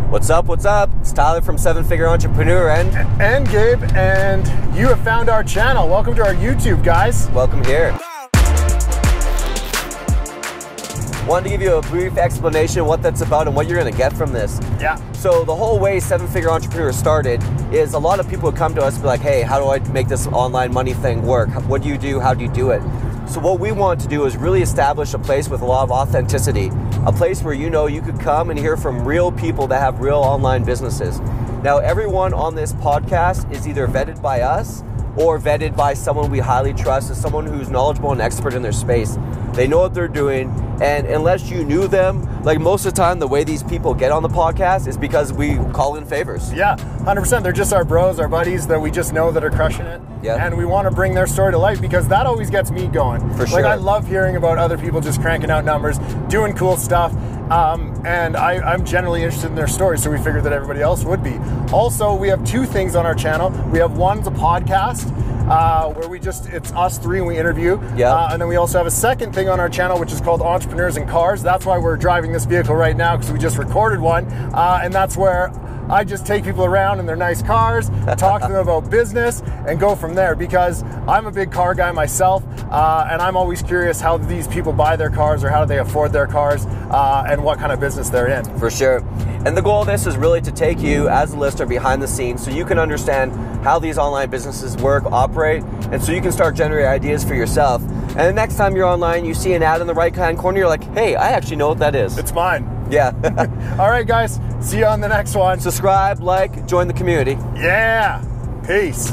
What's up? What's up? It's Tyler from Seven Figure Entrepreneur and Gabe, and you have found our channel. Welcome to our YouTube, guys. Welcome here. Wanted to give you a brief explanation of what that's about and what you're going to get from this. Yeah. So the whole way Seven Figure Entrepreneur started is a lot of people would come to us and be like, hey, how do I make this online money thing work? What do you do? How do you do it? So what we want to do is really establish a place with a lot of authenticity, a place where you could come and hear from real people that have real online businesses. Now, everyone on this podcast is either vetted by us or vetted by someone we highly trust, as someone who's knowledgeable and expert in their space. They know what they're doing, and unless you knew them, like most of the time, the way these people get on the podcast is because we call in favors. Yeah, 100%. They're just our bros, our buddies that we just know that are crushing it. Yeah. And we want to bring their story to life because that always gets me going. For sure. Like, I love hearing about other people just cranking out numbers, doing cool stuff. And I'm generally interested in their stories, so we figured that everybody else would be. Also, we have two things on our channel. We have one's a podcast, where it's us three and we interview. Yeah. And then we also have a second thing on our channel, which is called Entrepreneurs in Cars. That's why we're driving this vehicle right now, because we just recorded one. And that's where I just take people around in their nice cars, talk to them about business, and go from there, because I'm a big car guy myself, and I'm always curious how these people buy their cars, or how do they afford their cars, and what kind of business they're in. For sure. And the goal of this is really to take you as a listener behind the scenes so you can understand how these online businesses work, operate, and so you can start generating ideas for yourself. And the next time you're online, you see an ad in the right-hand corner, you're like, hey, I actually know what that is. It's mine. Yeah. All right, guys. See you on the next one. Subscribe, like, join the community. Yeah. Peace.